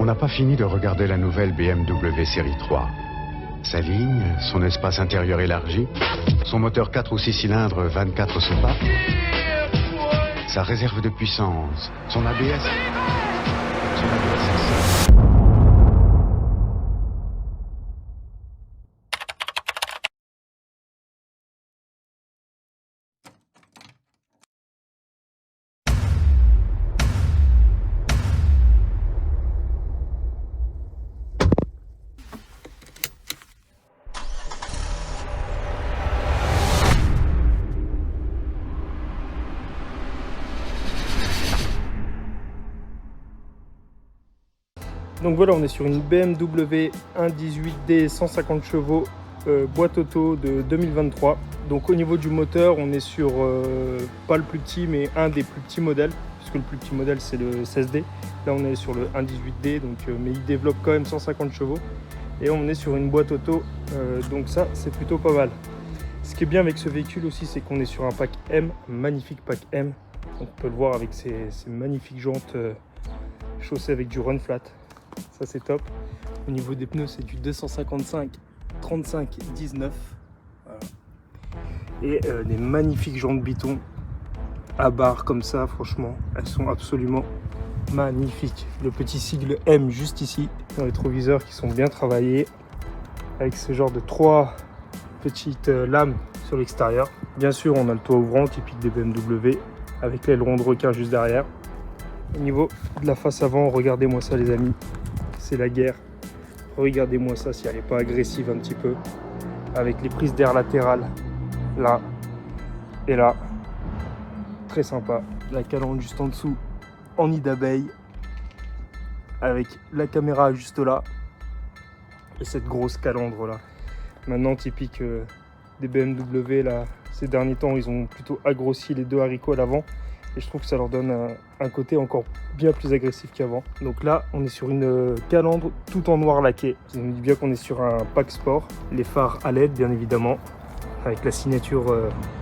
On n'a pas fini de regarder la nouvelle BMW série 3. Sa ligne, son espace intérieur élargi, son moteur 4 ou 6 cylindres 24 soupapes, sa réserve de puissance, son ABS. Donc voilà, on est sur une BMW 1.18D 150 chevaux boîte auto de 2023. Donc au niveau du moteur, on est sur pas le plus petit mais un des plus petits modèles, puisque le plus petit modèle c'est le 16D. Là on est sur le 1.18D, donc, mais il développe quand même 150 chevaux. Et on est sur une boîte auto, donc ça c'est plutôt pas mal. Ce qui est bien avec ce véhicule aussi, c'est qu'on est sur un pack M, un magnifique pack M. Donc on peut le voir avec ces magnifiques jantes chaussées avec du run flat. Ça c'est top. Au niveau des pneus, c'est du 255 35 19. Voilà. Et des magnifiques jantes Biton à barre comme ça, franchement, elles sont absolument magnifiques. Le petit sigle M juste ici, dans les rétroviseurs qui sont bien travaillés, avec ce genre de 3 petites lames sur l'extérieur. Bien sûr, on a le toit ouvrant typique des BMW, avec l'aileron de requin juste derrière. Au niveau de la face avant, regardez-moi ça les amis, c'est la guerre. Regardez-moi ça si elle n'est pas agressive un petit peu, avec les prises d'air latérales là et là, très sympa. La calandre juste en dessous en nid d'abeille, avec la caméra juste là et cette grosse calandre là. Maintenant typique des BMW là, ces derniers temps ils ont plutôt agrossi les deux haricots à l'avant. Et je trouve que ça leur donne un côté encore bien plus agressif qu'avant. Donc là, on est sur une calandre tout en noir laqué. Ça nous dit bien qu'on est sur un pack sport. Les phares à LED, bien évidemment, avec la signature,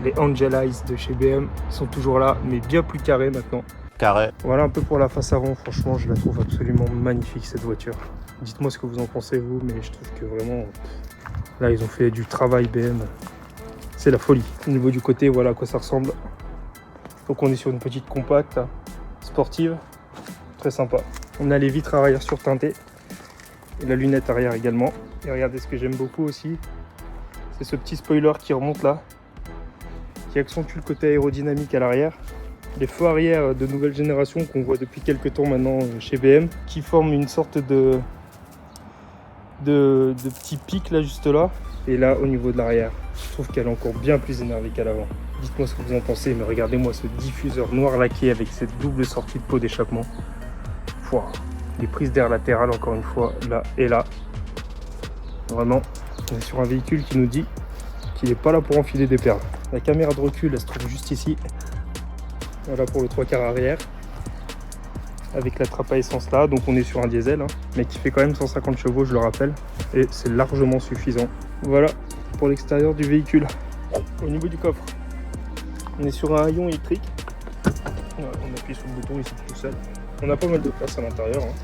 les Angel Eyes de chez BM. Ils sont toujours là, mais bien plus carrés maintenant. Carré. Voilà un peu pour la face avant. Franchement, je la trouve absolument magnifique, cette voiture. Dites-moi ce que vous en pensez, vous, mais je trouve que vraiment, là, ils ont fait du travail BM. C'est la folie. Au niveau du côté, voilà à quoi ça ressemble. Donc on est sur une petite compacte sportive, très sympa. On a les vitres arrière surteintées et la lunette arrière également. Et regardez ce que j'aime beaucoup aussi, c'est ce petit spoiler qui remonte là, qui accentue le côté aérodynamique à l'arrière. Les feux arrière de nouvelle génération qu'on voit depuis quelques temps maintenant chez BM, qui forment une sorte de petits pics là juste là. Et là au niveau de l'arrière, je trouve qu'elle est encore bien plus énervée qu'à l'avant. Dites-moi ce que vous en pensez, mais regardez-moi ce diffuseur noir laqué avec cette double sortie de pot d'échappement. Les prises d'air latérales encore une fois, là et là. Vraiment, on est sur un véhicule qui nous dit qu'il n'est pas là pour enfiler des perles. La caméra de recul, elle se trouve juste ici. Voilà pour le 3/4 arrière. Avec la trappe à essence là, donc on est sur un diesel, hein, mais qui fait quand même 150 chevaux, je le rappelle. Et c'est largement suffisant. Voilà pour l'extérieur du véhicule. Au niveau du coffre, on est sur un haillon électrique. Voilà, on appuie sur le bouton ici tout seul. On a pas mal de place à l'intérieur. Hein.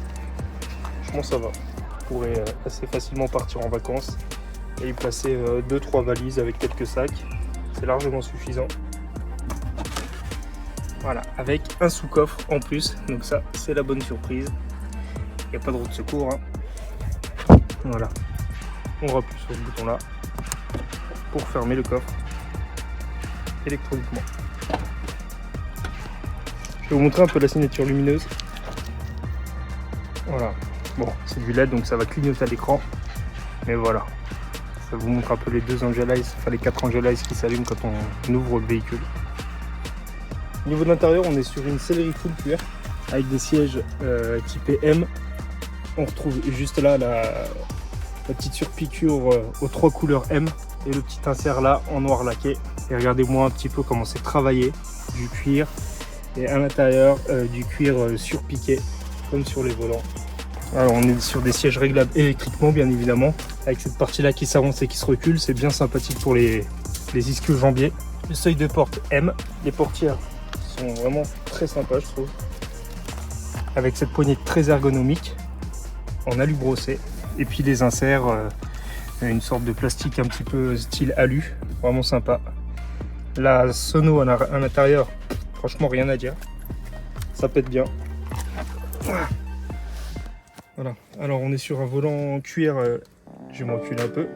Franchement ça va. On pourrait assez facilement partir en vacances et y placer 2-3 valises avec quelques sacs. C'est largement suffisant. Voilà, avec un sous-coffre en plus. Donc ça, c'est la bonne surprise. Il n'y a pas de roue de secours. Hein. Voilà. On rappuie sur ce bouton là pour fermer le coffre électroniquement. Je vais vous montrer un peu la signature lumineuse. Voilà. Bon, c'est du LED donc ça va clignoter à l'écran. Mais voilà. Ça vous montre un peu les deux Angel Eyes, enfin les 4 Angel Eyes qui s'allument quand on ouvre le véhicule. Au niveau de l'intérieur, on est sur une sellerie full cuir avec des sièges typés M. On retrouve juste là la petite surpiqûre aux 3 couleurs M et le petit insert là en noir laqué. Et regardez-moi un petit peu comment c'est travaillé, du cuir et à l'intérieur du cuir surpiqué comme sur les volants. Alors on est sur des sièges réglables électriquement bien évidemment, avec cette partie là qui s'avance et qui se recule, c'est bien sympathique pour les ischios jambiers. Le seuil de porte M, les portières sont vraiment très sympas je trouve, avec cette poignée très ergonomique. en alu brossé. Et puis les inserts, une sorte de plastique un petit peu style alu, vraiment sympa. La sono à l'intérieur, franchement rien à dire, ça pète bien. Voilà, alors on est sur un volant en cuir, je vais me reculer un peu.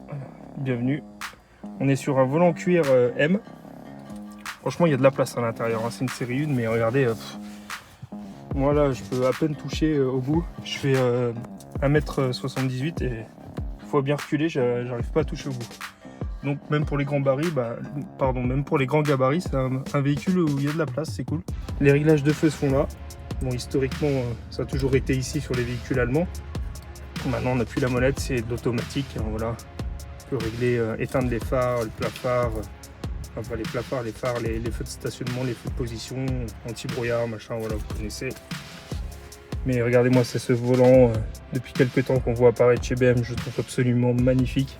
Voilà. Bienvenue. On est sur un volant en cuir M. Franchement il y a de la place à l'intérieur, hein. C'est une série 1, mais regardez, moi là je peux à peine toucher au bout. Je fais 1m78 et il faut bien reculer, j'arrive pas à toucher au bout. Donc même pour les grands gabarits, même pour les grands gabarits, c'est un véhicule où il y a de la place, c'est cool. Les réglages de feu se font là. Bon, historiquement, ça a toujours été ici sur les véhicules allemands. Maintenant, on appuie la molette, c'est de l'automatique. Hein, voilà. On peut régler, éteindre les phares, le plat-phare, enfin les plats-phares, les phares, les feux de stationnement, les feux de position, anti-brouillard, machin, voilà, vous connaissez. Mais regardez-moi, c'est ce volant depuis quelques temps qu'on voit apparaître chez BM, je trouve absolument magnifique.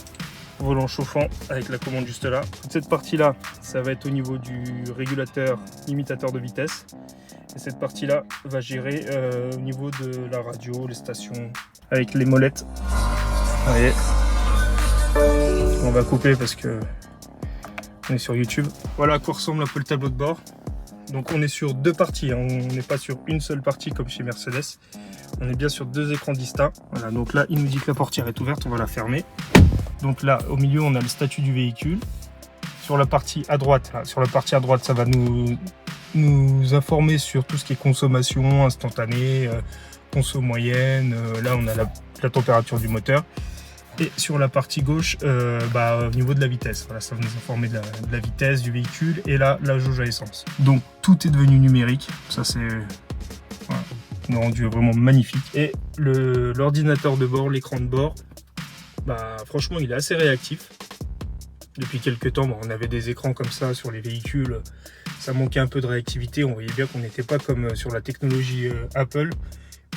Volant chauffant avec la commande juste là. Toute cette partie là, ça va être au niveau du régulateur limitateur de vitesse. Et cette partie là va gérer au niveau de la radio, les stations, avec les molettes. Vous voyez, on va couper parce que on est sur YouTube. Voilà à quoi ressemble un peu le tableau de bord. Donc on est sur deux parties, hein. On n'est pas sur une seule partie comme chez Mercedes. On est bien sur deux écrans distincts. Voilà, donc là il nous dit que la portière est ouverte, on va la fermer. Donc là, au milieu, on a le statut du véhicule. Sur la partie à droite, ça va nous informer sur tout ce qui est consommation instantanée, conso moyenne. Là, on a la température du moteur. Et sur la partie gauche, au niveau de la vitesse, voilà, ça va nous informer de la vitesse du véhicule. Et là, la jauge à essence. Donc, tout est devenu numérique. Ça, c'est un rendu vraiment magnifique. Et l'ordinateur de bord, l'écran de bord, franchement il est assez réactif. Depuis quelques temps on avait des écrans comme ça sur les véhicules, ça manquait un peu de réactivité, on voyait bien qu'on n'était pas comme sur la technologie Apple,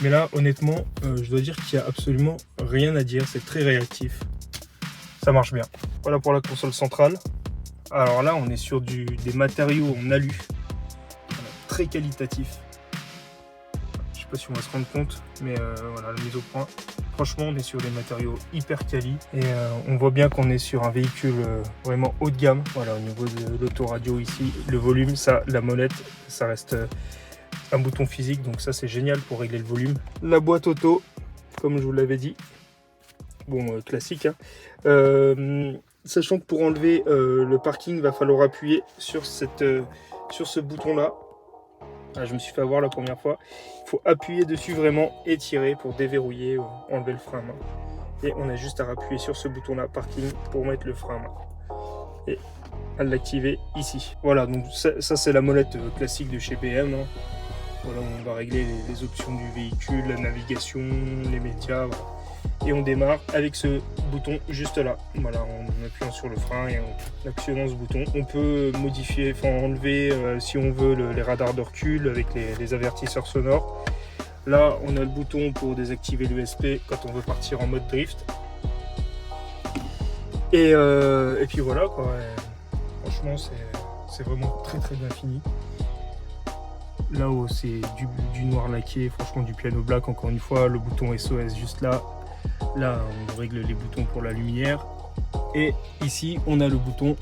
mais là honnêtement je dois dire qu'il n'y a absolument rien à dire, c'est très réactif, ça marche bien. Voilà pour la console centrale. Alors là on est sur des matériaux en alu, très qualitatifs. Je sais pas si on va se rendre compte, mais voilà, la mise au point. Franchement, on est sur des matériaux hyper quali et on voit bien qu'on est sur un véhicule vraiment haut de gamme. Voilà, au niveau de l'autoradio ici, le volume, ça, la molette, ça reste un bouton physique, donc ça c'est génial pour régler le volume. La boîte auto, comme je vous l'avais dit, bon classique, hein. Sachant que pour enlever le parking, il va falloir appuyer sur ce bouton-là. Ah, je me suis fait avoir la première fois. Il faut appuyer dessus vraiment et tirer pour déverrouiller, enlever le frein à main. Et on a juste à appuyer sur ce bouton-là, parking, pour mettre le frein à main. Et à l'activer ici. Voilà, donc ça c'est la molette classique de chez BM. Hein. Voilà, on va régler les options du véhicule, la navigation, les médias. Voilà. Et on démarre avec ce bouton juste là. Voilà, en appuyant sur le frein et en actionnant ce bouton, on peut modifier, enlever si on veut les radars de recul avec les avertisseurs sonores. Là, on a le bouton pour désactiver l'USP quand on veut partir en mode drift. Et puis voilà quoi. Ouais. Franchement, c'est vraiment très très bien fini. Là-haut, c'est du noir laqué, franchement du piano black. Encore une fois, le bouton SOS juste là. Là, on règle les boutons pour la lumière. Et ici, on a le bouton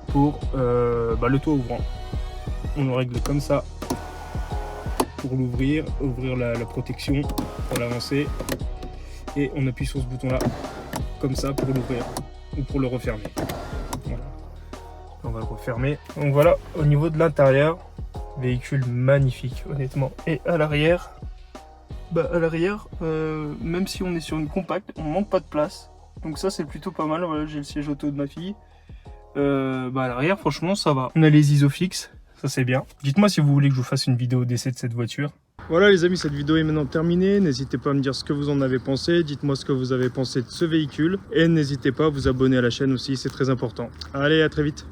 pour le toit ouvrant. On le règle comme ça pour l'ouvrir, ouvrir la protection pour l'avancer. Et on appuie sur ce bouton-là, comme ça, pour l'ouvrir ou pour le refermer. Voilà. On va le refermer. Donc voilà, au niveau de l'intérieur, véhicule magnifique, honnêtement. Et à l'arrière... même si on est sur une compacte, on manque pas de place. Donc ça c'est plutôt pas mal. Voilà, j'ai le siège auto de ma fille. À l'arrière, franchement, ça va. On a les isofix, ça c'est bien. Dites-moi si vous voulez que je vous fasse une vidéo d'essai de cette voiture. Voilà les amis, cette vidéo est maintenant terminée. N'hésitez pas à me dire ce que vous en avez pensé. Dites-moi ce que vous avez pensé de ce véhicule. Et n'hésitez pas à vous abonner à la chaîne aussi, c'est très important. Allez, à très vite.